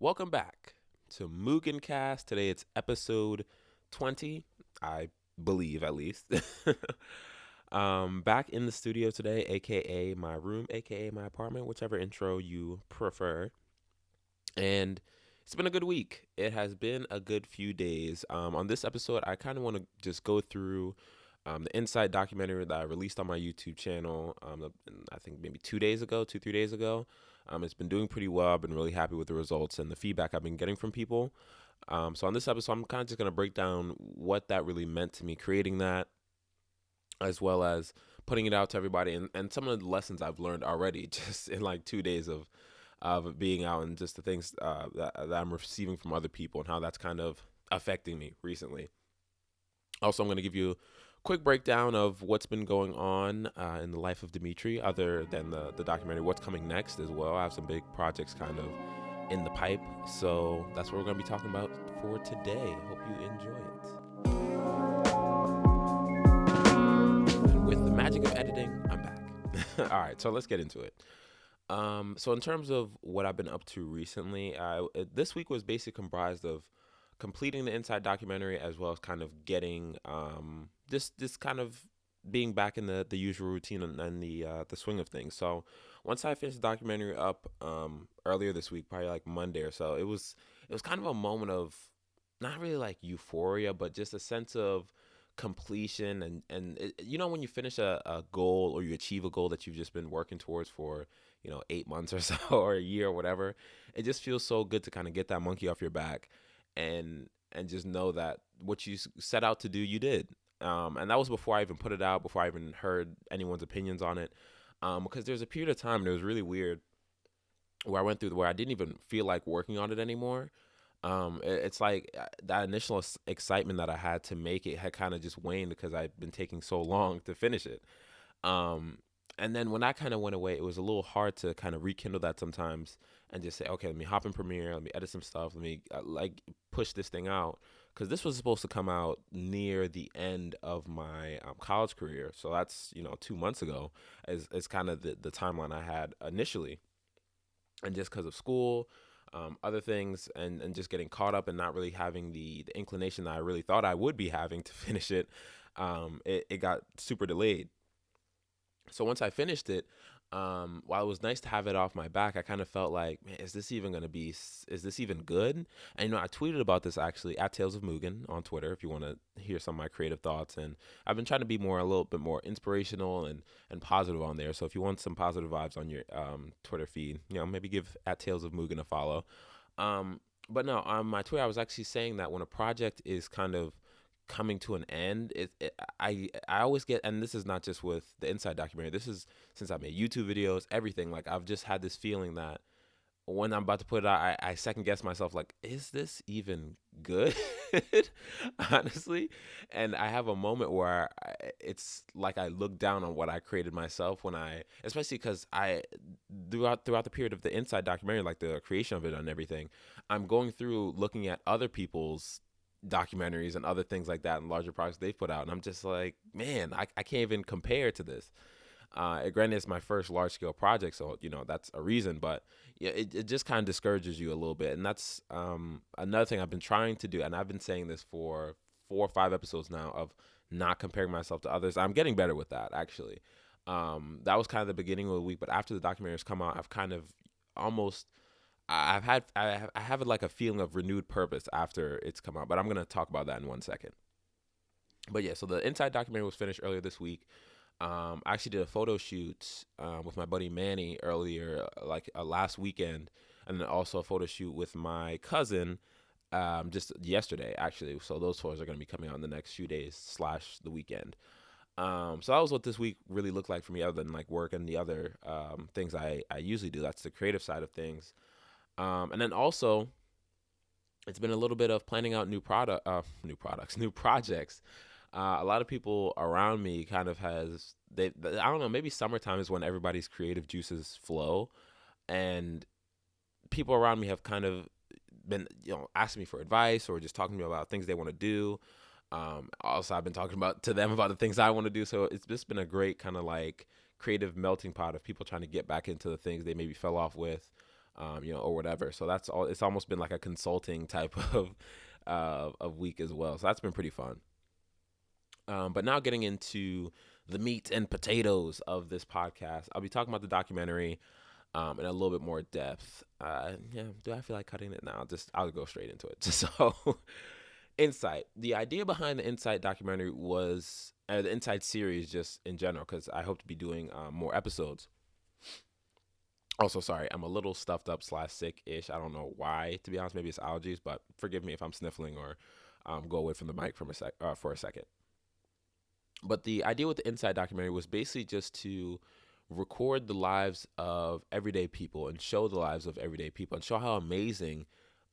Welcome back to MugenCast. Today it's episode 20, I believe at least. Back in the studio today, aka my room, aka my apartment, whichever intro you prefer. And it's been a good week. It has been a good few days. On this episode, I kind of want to just go through the Inside documentary that I released on my YouTube channel. I think maybe 2 days ago, 3 days ago. It's been doing pretty well. I've been really happy with the results and the feedback I've been getting from people. So on this episode, I'm kind of just gonna break down what that really meant to me creating that, as well as putting it out to everybody, and some of the lessons I've learned already just in like 2 days of being out, and just the things that I'm receiving from other people and how that's kind of affecting me recently. Also, I'm going to give you a quick breakdown of what's been going on in the life of Dimitri, other than the documentary, what's coming next as well. I have some big projects kind of in the pipe. So that's what we're going to be talking about for today. Hope you enjoy it. And with the magic of editing, I'm back. All right, so let's get into it. So in terms of what I've been up to recently, this week was basically comprised of completing the Inside documentary, as well as kind of getting this kind of being back in the usual routine and the swing of things. So once I finished the documentary up earlier this week, probably like Monday or so, it was kind of a moment of not really like euphoria, but just a sense of completion, and when you finish a goal, or you achieve a goal that you've just been working towards for 8 months or so, or a year or whatever. It just feels so good to kind of get that monkey off your back, and just know that what you set out to do, you did. And that was before I even put it out, before I even heard anyone's opinions on it. Because there's a period of time, and it was really weird, where I went through where I didn't even feel like working on it anymore. It's like that initial excitement that I had to make it had kind of just waned, because I'd been taking so long to finish it. Um, and then when that kind of went away, it was a little hard to kind of rekindle that sometimes, and just say, okay, let me hop in Premiere, let me edit some stuff, let me like push this thing out, because this was supposed to come out near the end of my college career. So that's 2 months ago, is kind of the timeline I had initially, and just because of school, other things, and just getting caught up and not really having the inclination that I really thought I would be having to finish it, it got super delayed. So once I finished it, while it was nice to have it off my back, I kind of felt like, man, is this even is this even good? And I tweeted about this actually at Tales of Mugen on Twitter, if you want to hear some of my creative thoughts. And I've been trying to be a little bit more inspirational and positive on there. So if you want some positive vibes on your Twitter feed, maybe give at Tales of Mugen a follow. But no, on my Twitter, I was actually saying that when a project is kind of coming to an end, I always get, and this is not just with the Inside documentary, this is since I made YouTube videos, everything. Like, I've just had this feeling that when I'm about to put it out, I second guess myself, like, is this even good? Honestly. And I have a moment where it's like I look down on what I created myself, especially because throughout the period of the Inside documentary, like the creation of it and everything, I'm going through looking at other people's documentaries and other things like that, and larger projects they've put out, and I'm just like, man, I can't even compare to this. Granted, it's my first large scale project, so that's a reason. But yeah, it just kind of discourages you a little bit, and that's another thing I've been trying to do, and I've been saying this for 4 or 5 episodes now, of not comparing myself to others. I'm getting better with that, actually. That was kind of the beginning of the week, but after the documentaries come out, I've kind of almost I have like a feeling of renewed purpose after it's come out, but I'm gonna talk about that in 1 second. But yeah, so the Inside documentary was finished earlier this week. I actually did a photo shoot with my buddy Manny earlier, like last weekend, and then also a photo shoot with my cousin just yesterday, actually. So those photos are gonna be coming out in the next few days / the weekend. So that was what this week really looked like for me, other than like work and the other things I usually do. That's the creative side of things. And then also, it's been a little bit of planning out new products, new projects. A lot of people around me kind of I don't know, maybe summertime is when everybody's creative juices flow, and people around me have kind of been, asking me for advice, or just talking to me about things they want to do. Also, I've been talking to them about the things I want to do. So it's just been a great kind of like creative melting pot of people trying to get back into the things they maybe fell off with, or whatever. So that's all. It's almost been like a consulting type of week as well. So that's been pretty fun. But now getting into the meat and potatoes of this podcast, I'll be talking about the documentary in a little bit more depth. Yeah, do I feel like cutting it now? I'll go straight into it. So, Insight. The idea behind the Insight documentary was the Insight series, just in general, because I hope to be doing more episodes. Also, sorry, I'm a little stuffed up / sick ish. I don't know why, to be honest. Maybe it's allergies, but forgive me if I'm sniffling or go away from the mic for a second. But the idea with the Inside documentary was basically just to record the lives of everyday people and show the lives of everyday people and show how amazing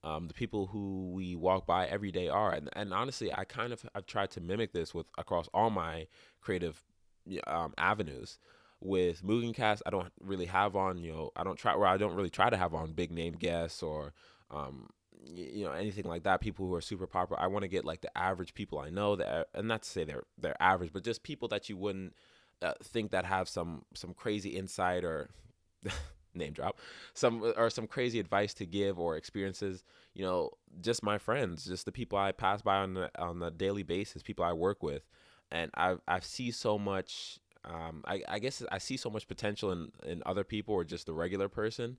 the people who we walk by every day are. And honestly, I've tried to mimic this with across all my creative avenues. With MugenCast, I don't really have on, I don't really try to have on big name guests or anything like that, people who are super popular. I want to get like the average people I know, that, and not to say they're average, but just people that you wouldn't think that have some crazy insight or name drop some crazy advice to give or experiences. Just my friends, just the people I pass by on a daily basis, people I work with. And I see so much. I guess I see so much potential in other people or just the regular person,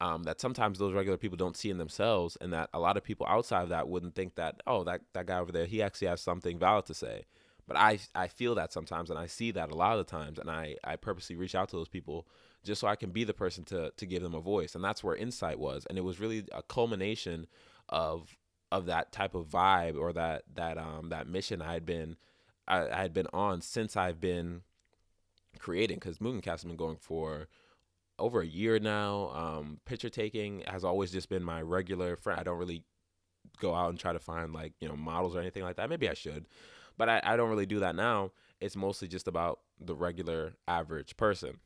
that sometimes those regular people don't see in themselves, and that a lot of people outside of that wouldn't think that, oh, that guy over there, he actually has something valid to say. But I feel that sometimes, and I see that a lot of the times, and I purposely reach out to those people just so I can be the person to give them a voice. And that's where Insight was. And it was really a culmination of that type of vibe, or that mission I had been on since I've been creating, because MugenCast has been going for over a year now. Picture taking has always just been my regular friend. I don't really go out and try to find models or anything like that. Maybe I should, but I don't really do that now. It's mostly just about the regular average person.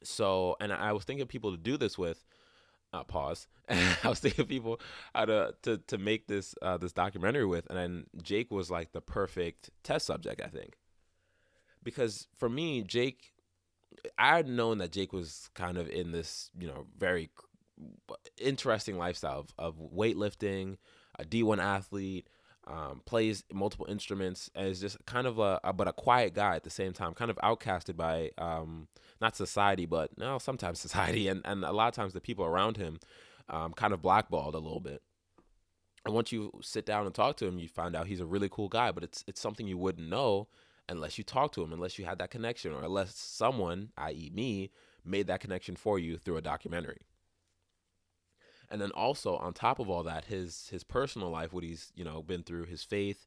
So, and I was thinking of people to do this with. Pause. I was thinking of people how to make this documentary with, and then Jake was like the perfect test subject, I think, because for me, Jake, I had known that Jake was kind of in this, very interesting lifestyle of weightlifting, a D1 athlete, plays multiple instruments, and is just kind of but a quiet guy at the same time, kind of outcasted by not society, but no, sometimes society, and a lot of times the people around him, kind of blackballed a little bit. And once you sit down and talk to him, you find out he's a really cool guy, but it's something you wouldn't know unless you talk to him, unless you had that connection, or unless someone, i.e. me, made that connection for you through a documentary. And then also on top of all that, his personal life, what he's been through, his faith,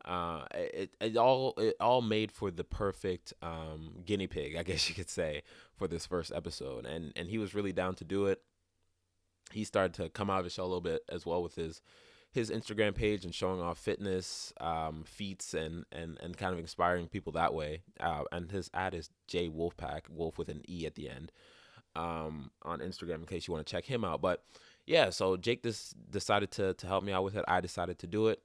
it all made for the perfect guinea pig, I guess you could say, for this first episode. And he was really down to do it. He started to come out of his shell a little bit as well with his Instagram page and showing off fitness feats and kind of inspiring people that way. And his ad is J Wolfpack, Wolf with an E at the end, on Instagram, in case you want to check him out. But yeah, so Jake decided to help me out with it. I decided to do it.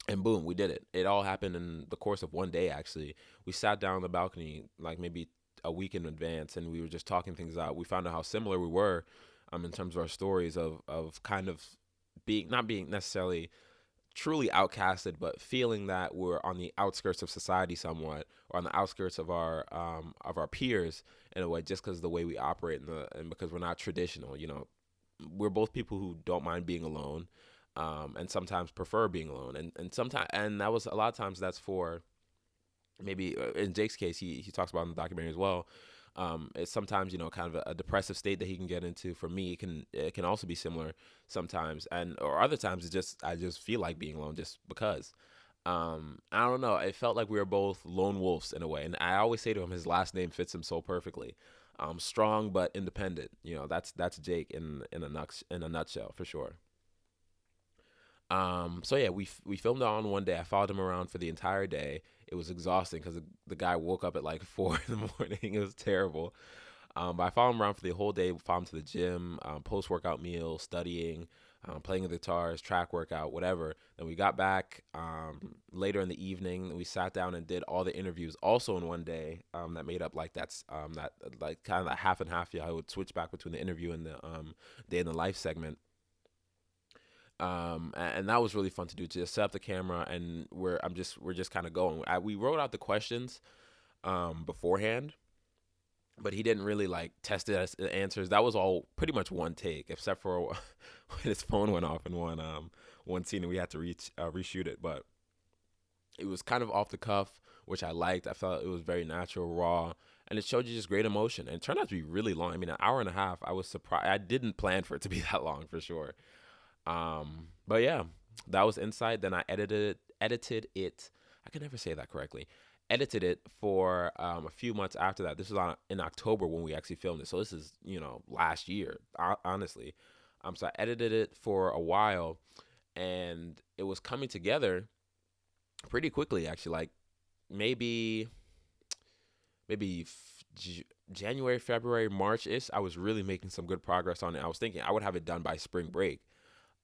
And boom, we did it. It all happened in the course of one day, actually. We sat down on the balcony like maybe a week in advance, and we were just talking things out. We found out how similar we were, in terms of our stories of kind of not being necessarily truly outcasted, but feeling that we're on the outskirts of society somewhat, or on the outskirts of our peers in a way, just because of the way we operate and because we're not traditional. We're both people who don't mind being alone, and sometimes prefer being alone, and sometimes, and that was a lot of times, that's for maybe in Jake's case, he talks about in the documentary as well. It's sometimes kind of a depressive state that he can get into. For me, it can also be similar sometimes, or other times I just feel like being alone just because. I don't know. It felt like we were both lone wolves in a way, and I always say to him, his last name fits him so perfectly. Strong but independent. That's Jake in a nutshell, for sure. So yeah, we filmed it on one day. I followed him around for the entire day. It was exhausting because the guy woke up at like 4 in the morning. It was terrible. But I followed him around for the whole day. Followed him to the gym, post workout meal, studying, playing the guitars, track workout, whatever. Then we got back later in the evening. We sat down and did all the interviews also in one day. That made up like that like kind of that half and half. Yeah, I would switch back between the interview and the day in the life segment. And that was really fun to do. To just set up the camera and we're just kind of going. We wrote out the questions beforehand, but he didn't really like test it as the answers. That was all pretty much one take, except for when his phone went off in one scene and we had to reshoot it. But it was kind of off the cuff, which I liked. I felt it was very natural, raw, and it showed you just great emotion. And it turned out to be really long. I mean, an hour and a half. I was surprised. I didn't plan for it to be that long for sure. But yeah, that was Insight. Then I edited it. I can never say that correctly. Edited it for a few months after that. This was in October when we actually filmed it. So this is, last year, honestly. So I edited it for a while, and it was coming together pretty quickly, actually. Like maybe January, February, March-ish. I was really making some good progress on it. I was thinking I would have it done by spring break.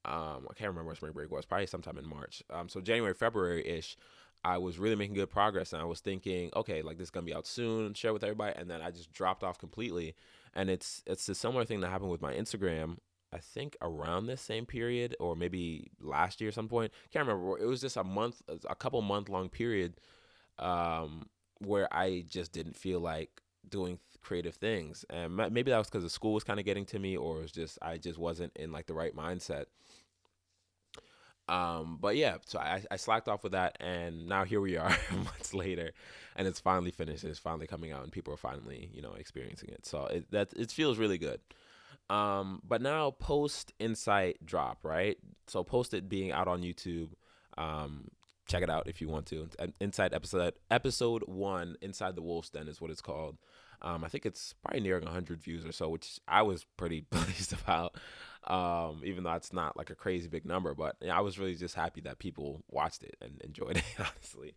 I can't remember what spring break was. Probably sometime in March. So January, February-ish, I was really making good progress, and I was thinking, okay, like this is gonna be out soon, share with everybody, and then I just dropped off completely. And it's a similar thing that happened with my Instagram. I think around this same period, or maybe last year at some point. Can't remember. It was just a couple month long period, where I just didn't feel like doing creative things, and maybe that was because the school was kind of getting to me, or it was just I just wasn't in like the right mindset. But yeah, so I slacked off with that, and now here we are months later, and it's finally finished. It's finally coming out, and people are finally, experiencing it. So it feels really good. But now post Insight drop, right? So post it being out on YouTube. Check it out if you want to. Inside episode 1, Inside the Wolf's Den is what it's called. I think it's probably nearing 100 views or so, which I was pretty pleased about. Even though it's not like a crazy big number, but I was really just happy that people watched it and enjoyed it, honestly.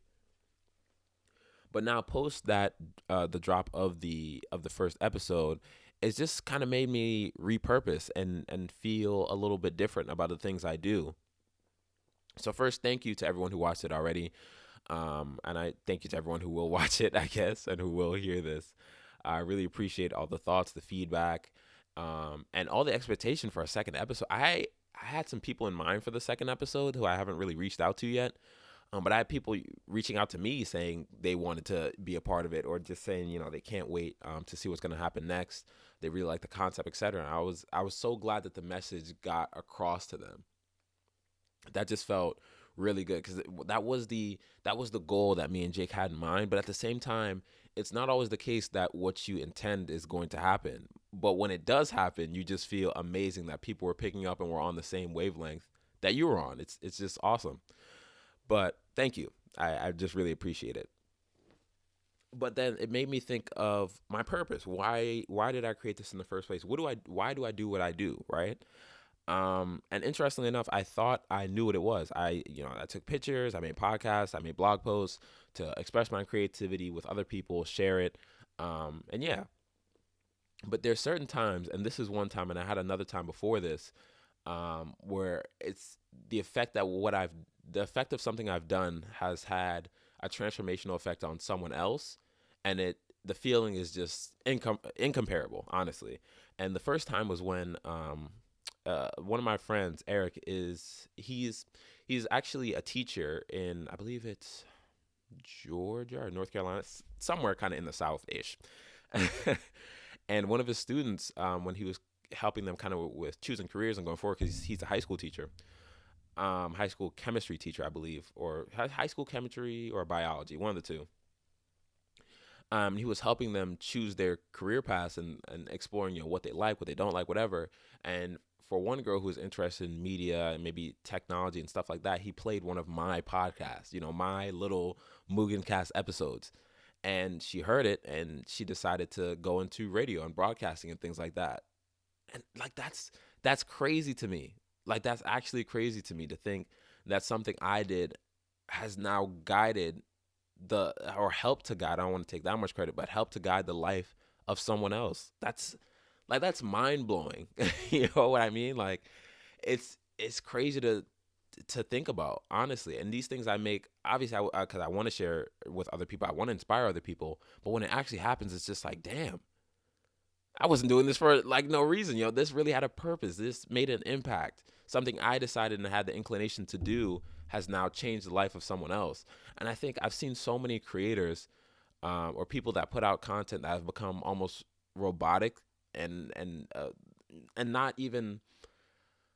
But now post that the drop of the first episode, it's just kind of made me repurpose and feel a little bit different about the things I do. So first, thank you to everyone who watched it already. And I thank you to everyone who will watch it, I guess, and who will hear this. I really appreciate all the thoughts, the feedback, and all the expectation for a second episode. I had some people in mind for the second episode who I haven't really reached out to yet. But I had people reaching out to me saying they wanted to be a part of it, or just saying, they can't wait to see what's going to happen next. They really like the concept, etc. I was so glad that the message got across to them. That just felt really good, because that was the goal that me and Jake had in mind. But at the same time, it's not always the case that what you intend is going to happen. But when it does happen, you just feel amazing that people were picking up and were on the same wavelength that you were on. It's just awesome. But thank you. I just really appreciate it. But then it made me think of my purpose. Why did I create this in the first place? Why do I do what I do, right? And interestingly enough, I thought I knew what it was. I took pictures, I made podcasts, I made blog posts to express my creativity with other people, share it. And yeah, but there's certain times, and this is one time, and I had another time before this, where it's the effect of something I've done has had a transformational effect on someone else, and the feeling is just incomparable, honestly. And the first time was when one of my friends, Eric, he's actually a teacher in, I believe it's Georgia or North Carolina, somewhere kind of in the South-ish. And one of his students, when he was helping them kind of with choosing careers and going forward, because he's a high school teacher, high school chemistry teacher, I believe, or high school chemistry or biology, one of the two. He was helping them choose their career paths and exploring, what they like, what they don't like, whatever. And for one girl who was interested in media and maybe technology and stuff like that, he played one of my podcasts, my little MugenCast episodes. And she heard it, and she decided to go into radio and broadcasting and things like that. And like that's crazy to me. Like that's actually crazy to me to think that something I did has now guided or helped to guide. I don't want to take that much credit, but helped to guide the life of someone else. That's mind blowing. You know what I mean? Like it's crazy to think about, honestly. And these things I make, obviously, because I want to share with other people. I want to inspire other people. But when it actually happens, it's just like, damn, I wasn't doing this for like no reason. This really had a purpose. This made an impact. Something I decided and had the inclination to do has now changed the life of someone else. And I think I've seen so many creators or people that put out content that have become almost robotic and not even,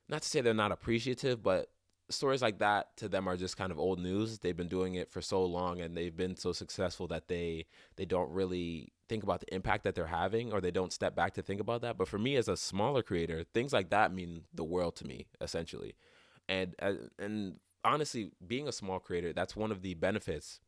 not to say they're not appreciative, but stories like that to them are just kind of old news. They've been doing it for so long and they've been so successful that they don't really think about the impact that they're having, or they don't step back to think about that. But for me as a smaller creator, things like that mean the world to me, essentially. And honestly, being a small creator, that's one of the benefits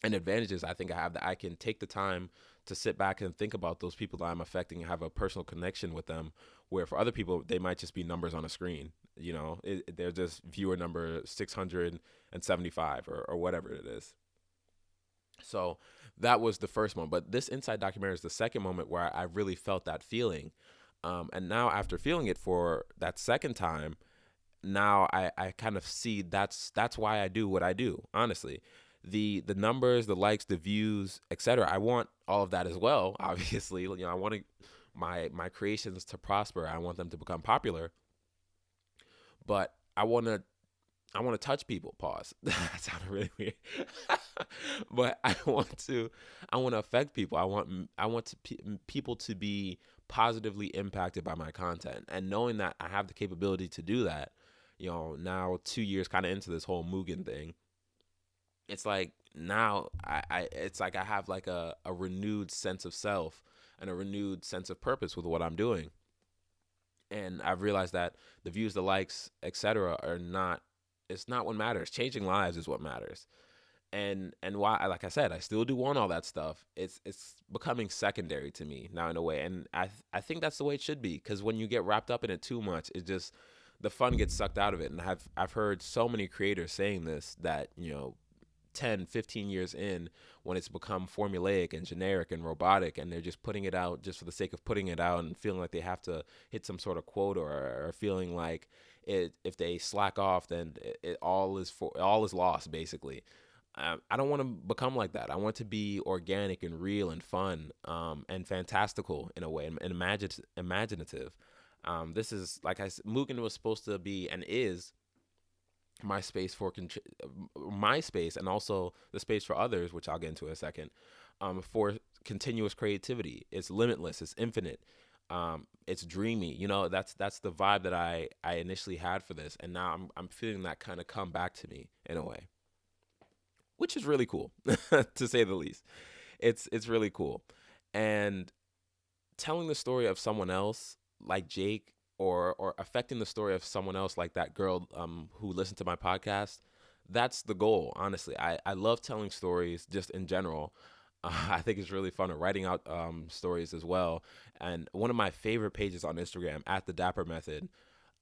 and advantages I think I have, that I can take the time to sit back and think about those people that I'm affecting and have a personal connection with them. Where for other people, they might just be numbers on a screen. They're just viewer number 675 or whatever it is. So that was the first one. But this Inside documentary is the second moment where I really felt that feeling. And now after feeling it for that second time, now I kind of see that's why I do what I do, honestly. The numbers, the likes, the views, etc. I want all of that as well, obviously. I want my creations to prosper. I want them to become popular. But I want to touch people. Pause. That sounded really weird. But I want to affect people. People to be positively impacted by my content, and knowing that I have the capability to do that. Now 2 years kind of into this whole Mugen thing, it's like now it's like I have like a renewed sense of self and a renewed sense of purpose with what I'm doing. And I've realized that the views, the likes, etc. are not, it's not what matters. Changing lives is what matters. And why, like I said, I still do want all that stuff. It's becoming secondary to me now, in a way. And I think that's the way it should be, because when you get wrapped up in it too much, it just, the fun gets sucked out of it. And I've heard so many creators saying this, that 10, 15 years in, when it's become formulaic and generic and robotic, and they're just putting it out just for the sake of putting it out and feeling like they have to hit some sort of quote, or feeling like if they slack off, then all is lost, basically. I don't want to become like that. I want to be organic and real and fun, and fantastical in a way, and imaginative. This is, like I said, Mugen was supposed to be and is my space my space, and also the space for others, which I'll get into in a second, for continuous creativity. It's limitless, it's infinite, it's dreamy. That's the vibe that I initially had for this, and now I'm feeling that kind of come back to me in a way, which is really cool, to say the least. It's really cool. And telling the story of someone else like Jake, or affecting the story of someone else like that girl who listened to my podcast, that's the goal, honestly. I love telling stories just in general. I think it's really fun, writing out stories as well. And one of my favorite pages on Instagram, at the Dapper Method,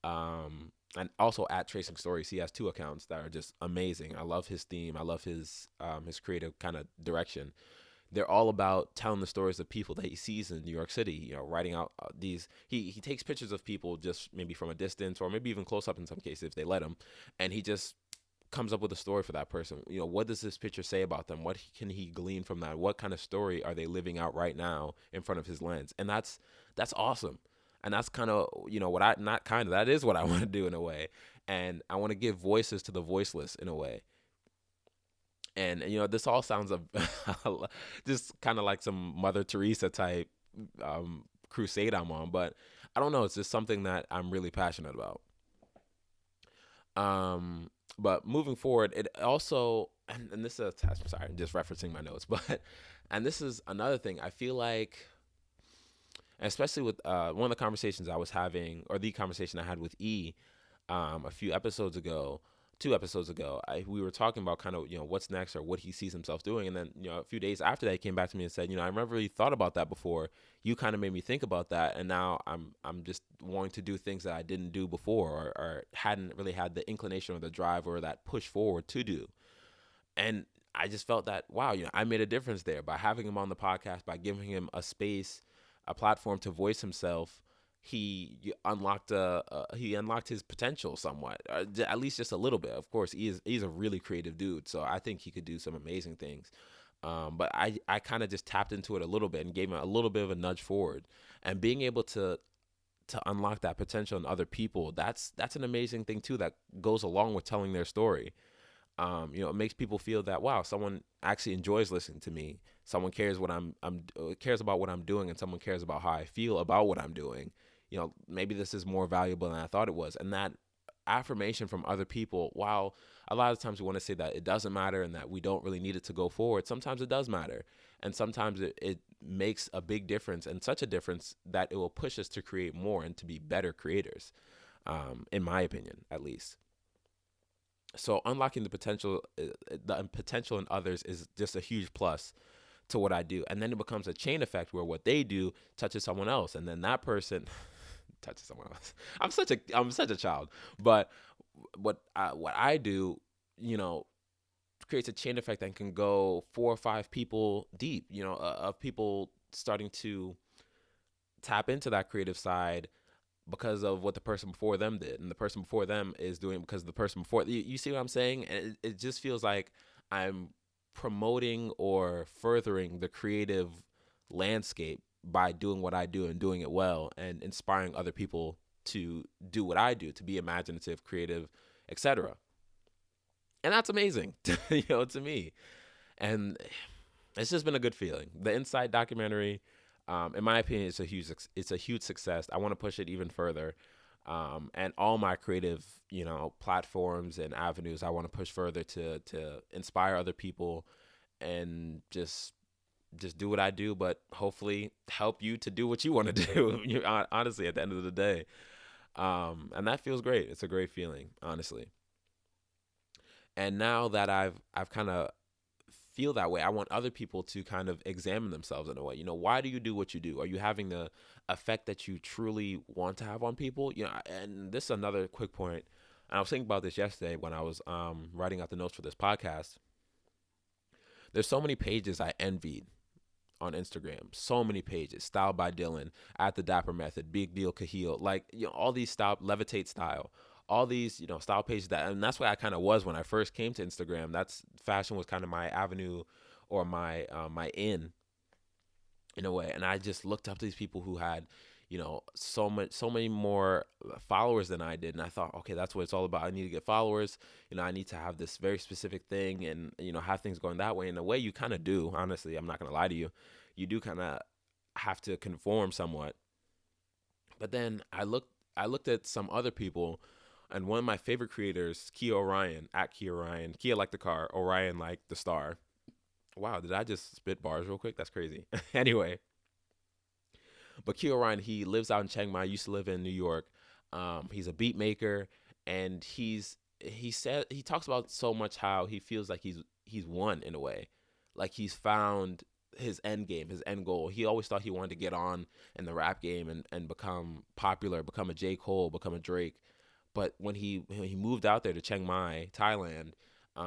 and also at Tracing Stories. He has two accounts that are just amazing. I love his theme. I love his creative kind of direction. They're all about telling the stories of people that he sees in New York City, writing out these. He takes pictures of people just maybe from a distance, or maybe even close up in some cases if they let him, and he just comes up with a story for that person. What does this picture say about them? What can he glean from that? What kind of story are they living out right now in front of his lens? And that's awesome. And that's kind of, that is what I want to do, in a way. And I want to give voices to the voiceless, in a way. And this all sounds just kind of like some Mother Teresa type crusade I'm on, but I don't know. It's just something that I'm really passionate about. But moving forward, it also, and this is, I'm sorry, I'm just referencing my notes, but, and this is another thing. I feel like, especially with one of the conversations I was having, or the conversation I had with E a few episodes ago, 2 episodes ago, we were talking about kind of, what's next, or what he sees himself doing. And then, a few days after that, he came back to me and said, I never really thought about that before. You kind of made me think about that. And now I'm just wanting to do things that I didn't do before, or hadn't really had the inclination or the drive or that push forward to do. And I just felt that, wow, I made a difference there by having him on the podcast, by giving him a space, a platform to voice himself. He unlocked his potential somewhat, at least just a little bit. Of course, he's a really creative dude, so I think he could do some amazing things. But I kind of just tapped into it a little bit and gave him a little bit of a nudge forward, and being able to unlock that potential in other people, that's an amazing thing too, that goes along with telling their story. It makes people feel that, wow, someone actually enjoys listening to me. Someone cares what I'm cares about what I'm doing, and someone cares about how I feel about what I'm doing. Maybe this is more valuable than I thought it was. And that affirmation from other people, while a lot of times we want to say that it doesn't matter and that we don't really need it to go forward, sometimes it does matter. And sometimes it makes a big difference, and such a difference that it will push us to create more and to be better creators, in my opinion, at least. So unlocking the potential in others is just a huge plus to what I do. And then it becomes a chain effect where what they do touches someone else, and then that person touches someone else. I'm such a child. But what I do, you know, creates a chain effect that can go 4 or 5 people deep, of people starting to tap into that creative side because of what the person before them did, and the person before them is doing because the person before. You see what I'm saying? And it just feels like I'm promoting or furthering the creative landscape by doing what I do and doing it well, and inspiring other people to do what I do, to be imaginative, creative, etc. And that's amazing, to me. And it's just been a good feeling. The Inside documentary, in my opinion, it's a huge success. I want to push it even further, and all my creative, platforms and avenues, I want to push further to inspire other people, and just do what I do, but hopefully help you to do what you want to do. Honestly, at the end of the day, and that feels great. It's a great feeling, honestly. And now that I've kind of feel that way, I want other people to kind of examine themselves in a way. Why do you do what you do? Are you having the effect that you truly want to have on people? And this is another quick point. And I was thinking about this yesterday when I was writing out the notes for this podcast. There's so many pages I envied on Instagram. So many pages. Style by Dylan, At the Dapper Method, Big Deal Kahil, like, all these style, Levitate Style, all these, style pages and that's what I kind of was when I first came to Instagram. That's fashion was kind of my avenue, or my in a way. And I just looked up to these people who had, so many more followers than I did. And I thought, okay, that's what it's all about. I need to get followers. I need to have this very specific thing, and, have things going that way. In a way, you kind of do, honestly. I'm not going to lie to you. You do kind of have to conform somewhat. But then I looked at some other people, and one of my favorite creators, Kia Orion, at Kia Orion, Kia like the car, Orion like the star. Wow, did I just spit bars real quick? That's crazy. Anyway, but Kia Orion, he lives out in Chiang Mai. Used to live in New York. He's a beat maker, and he talks about so much how he feels like he's won in a way, like he's found his end game, his end goal. He always thought he wanted to get on in the rap game and become popular, become a J. Cole, become a Drake. But when he moved out there to Chiang Mai, Thailand,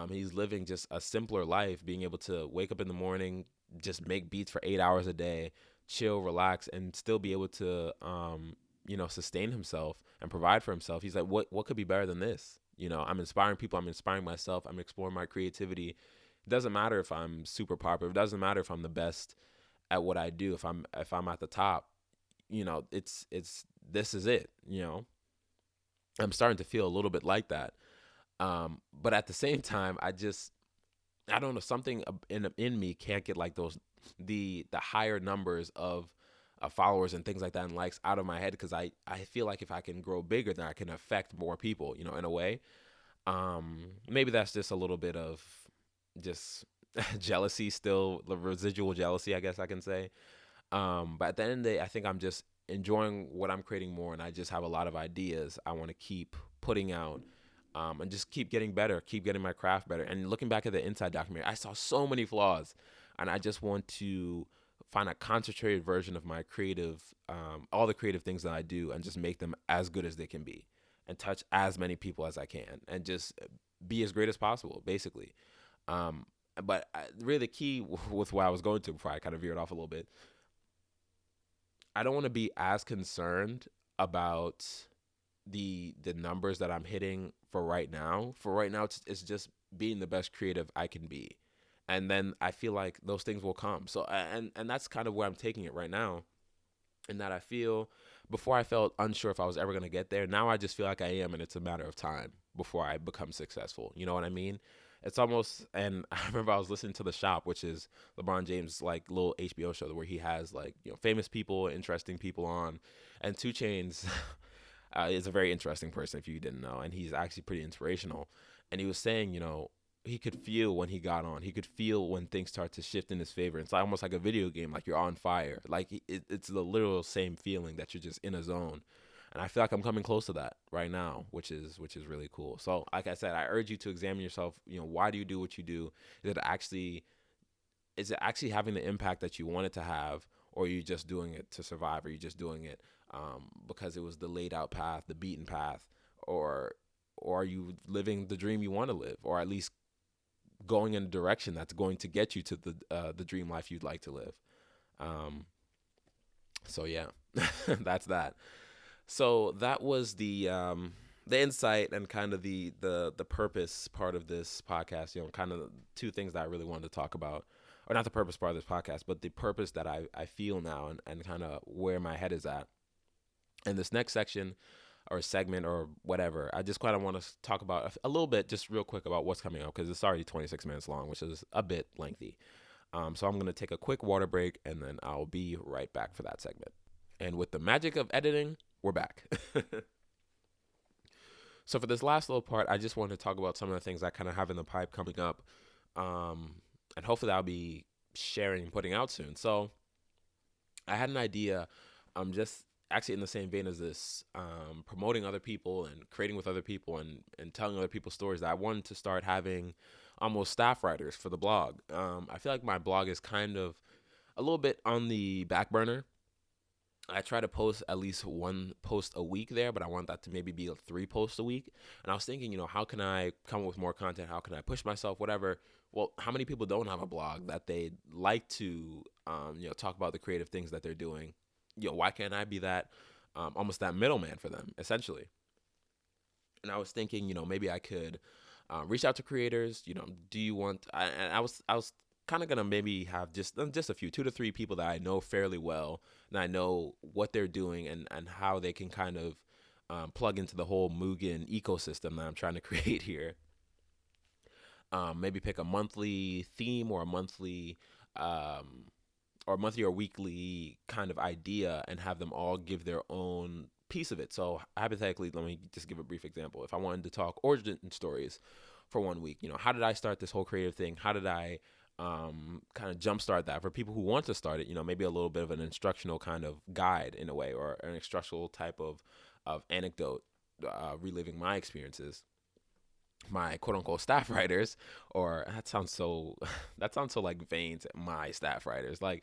he's living just a simpler life, being able to wake up in the morning, just make beats for 8 hours a day, chill, relax, and still be able to, sustain himself and provide for himself. He's like, what could be better than this? I'm inspiring people. I'm inspiring myself. I'm exploring my creativity. It doesn't matter if I'm super popular. It doesn't matter if I'm the best at what I do. If I'm at the top, it's this is it. I'm starting to feel a little bit like that. But at the same time, I don't know, something in me can't get like the higher numbers of followers and things like that and likes out of my head, because I feel like if I can grow bigger, then I can affect more people, in a way. Maybe that's just a little bit of just jealousy, still the residual jealousy, I guess I can say. But at the end of the day, I think I'm just enjoying what I'm creating more, and I just have a lot of ideas I want to keep putting out, and just keep getting better, keep getting my craft better. And looking back at the Inside documentary, I saw so many flaws, and I just want to find a concentrated version of my creative, all the creative things that I do, and just make them as good as they can be, and touch as many people as I can, and just be as great as possible, basically. But really, the key with what I was going to before I kind of veered off a little bit, I don't want to be as concerned about the numbers that I'm hitting for right now. For right now, it's just being the best creative I can be, and then I feel like those things will come. So and that's kind of where I'm taking it right now, and that I feel before I felt unsure if I was ever gonna get there. Now I just feel like I am, and it's a matter of time before I become successful. You know what I mean? It's almost, and I remember I was listening to The Shop, which is LeBron James' like little HBO show where he has like famous people, interesting people on, and Two Chains is a very interesting person if you didn't know, and he's actually pretty inspirational. And he was saying, he could feel when he got on. He could feel when things start to shift in his favor. It's almost like a video game, like you're on fire. Like it's the literal same feeling that you're just in a zone. And I feel like I'm coming close to that right now, which is really cool. So, like I said, I urge you to examine yourself. Why do you do what you do? Is it actually having the impact that you want it to have, or are you just doing it to survive? Or are you just doing it because it was the laid out path, the beaten path, or are you living the dream you want to live, or at least going in a direction that's going to get you to the dream life you'd like to live? So yeah, that's that. So that was the insight and kind of the purpose part of this podcast. Kind of two things that I really wanted to talk about, or not the purpose part of this podcast, but the purpose that I feel now, and kind of where my head is at. And this next section or segment or whatever, I just kind of want to talk about a little bit, just real quick, about what's coming up, because it's already 26 minutes long, which is a bit lengthy. So I'm going to take a quick water break, and then I'll be right back for that segment. And with the magic of editing, we're back. So for this last little part, I just wanted to talk about some of the things I kind of have in the pipe coming up, and hopefully I'll be sharing and putting out soon. So I had an idea, just actually in the same vein as this, promoting other people and creating with other people, and telling other people's stories, that I wanted to start having almost staff writers for the blog. I feel like my blog is kind of a little bit on the back burner. I try to post at least one post a week there, but I want that to maybe be 3 posts a week. And I was thinking, how can I come up with more content? How can I push myself? Whatever. Well, how many people don't have a blog that they like to, talk about the creative things that they're doing? Why can't I be that, almost that middleman for them, essentially? And I was thinking, maybe I could reach out to creators. Do you want? And I was kind of gonna maybe have just a few, 2 to 3 people that I know fairly well, and I know what they're doing, and how they can kind of plug into the whole Mugen ecosystem that I'm trying to create here. Maybe pick a monthly theme, or a monthly or weekly kind of idea, and have them all give their own piece of it. So hypothetically, let me just give a brief example. If I wanted to talk origin stories for 1 week, how did I start this whole creative thing? How did I kind of jumpstart that for people who want to start it? Maybe a little bit of an instructional kind of guide in a way, or an instructional type of anecdote, reliving my experiences. My quote unquote staff writers, or that sounds so that sounds so like vain to my staff writers, like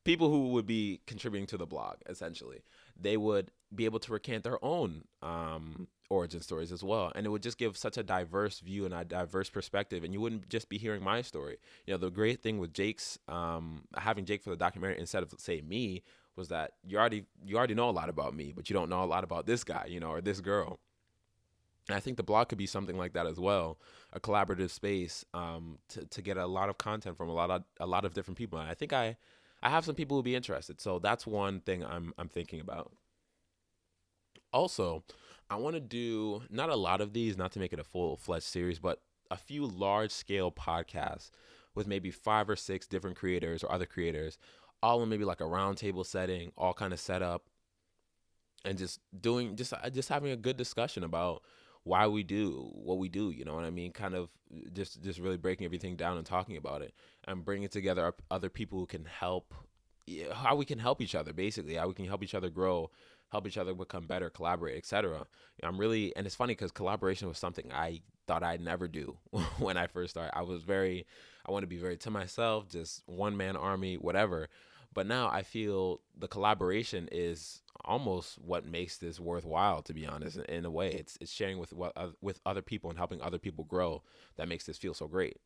people who would be contributing to the blog, essentially. They would be able to recant their own origin stories as well, and it would just give such a diverse view and a diverse perspective, and you wouldn't just be hearing my story. The great thing with Jake's having Jake for the documentary instead of, say, me, was that you already know a lot about me, but you don't know a lot about this guy, or this girl. And I think the blog could be something like that as well, a collaborative space, to get a lot of content from a lot of different people. And I think I have some people who would be interested. So that's one thing I'm thinking about. Also, I want to do not a lot of these, not to make it a full-fledged series, but a few large-scale podcasts with maybe 5 or 6 different creators or other creators, all in maybe like a roundtable setting, all kind of set up, and just having a good discussion about why we do what we do. You know what I mean? Kind of just really breaking everything down and talking about it, and bringing together other people who can help, how we can help each other, basically, how we can help each other grow, help each other become better, collaborate, etc. And it's funny because collaboration was something I thought I'd never do when I first started. I want to be very to myself, just one man army, whatever. But now I feel the collaboration is almost what makes this worthwhile, to be honest. In a way, it's sharing with other people and helping other people grow that makes this feel so great.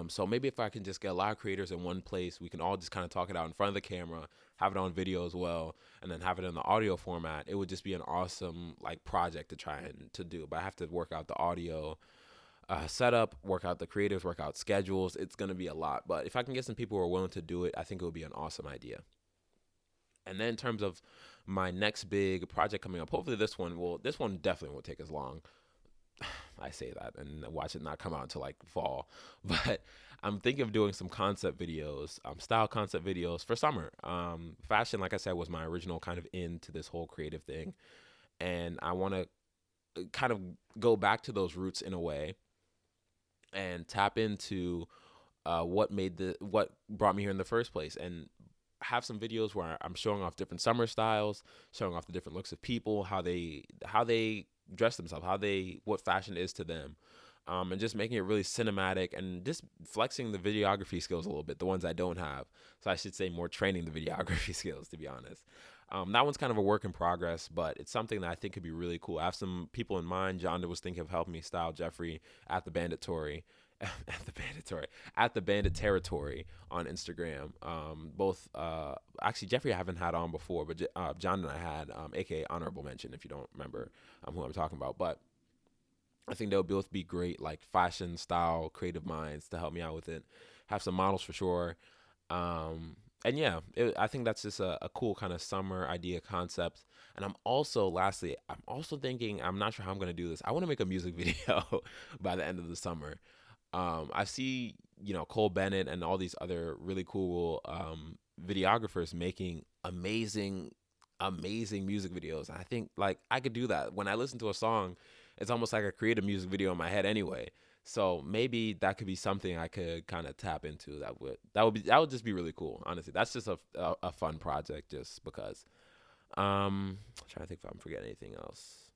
So maybe if I can just get a lot of creators in one place, we can all just kind of talk it out in front of the camera, have it on video as well, and then have it in the audio format. It would just be an awesome like project to try and to do. But I have to work out the audio setup, work out the creatives, work out schedules. It's going to be a lot. But if I can get some people who are willing to do it, I think it would be an awesome idea. And then in terms of my next big project coming up, hopefully this one definitely won't take as long. I say that and watch it not come out until like fall. But I'm thinking of doing some concept videos, style concept videos for summer. Fashion, like I said, was my original kind of into this whole creative thing. And I want to kind of go back to those roots in a way and tap into what brought me here in the first place, and have some videos where I'm showing off different summer styles, showing off the different looks of people, how they dress themselves, what fashion is to them, and just making it really cinematic and just flexing the videography skills a little bit, the ones I don't have. So I should say more training the videography skills, to be honest. That one's kind of a work in progress, but it's something that I think could be really cool. I have some people in mind. John was thinking of helping me style Jeffrey at the Banditory, at the Bandit Territory on Instagram. Actually, Jeffrey I haven't had on before, but John and I had, aka Honorable Mention, if you don't remember who I'm talking about. But I think they'll both be great, like fashion, style, creative minds to help me out with it. Have some models for sure. And yeah, I think that's just a cool kind of summer idea concept. And lastly, I'm also thinking, I'm not sure how I'm going to do this. I want to make a music video by the end of the summer. I see, Cole Bennett and all these other really cool videographers making amazing music videos. And I think like I could do that. When I listen to a song, it's almost like I create a music video in my head anyway. So maybe that could be something I could kind of tap into. That would just be really cool. Honestly, that's just a fun project just because. I'm trying to think if I'm forgetting anything else.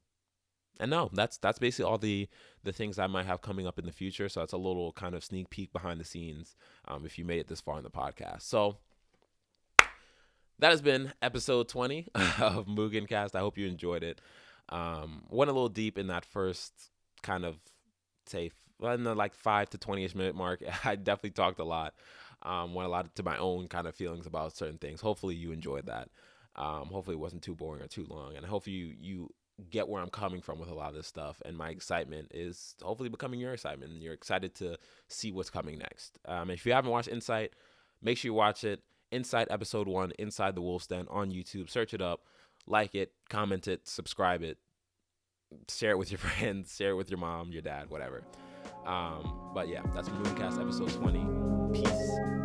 And no, that's basically all the things I might have coming up in the future. So it's a little kind of sneak peek behind the scenes if you made it this far in the podcast. So that has been episode 20 of MugenCast. I hope you enjoyed it. Went a little deep in that first kind of, say, in the like 5 to 20-ish minute mark. I definitely talked a lot. Went a lot to my own kind of feelings about certain things. Hopefully you enjoyed that. Hopefully it wasn't too boring or too long. And hopefully you get where I'm coming from with a lot of this stuff. And my excitement is hopefully becoming your excitement. And you're excited to see what's coming next. If you haven't watched Insight, make sure you watch it. Insight episode 1, Inside the Wolf's Den on YouTube. Search it up. Like it, comment it, subscribe it, share it with your friends, share it with your mom, your dad, whatever. But yeah, that's MugenCast episode 20. Peace.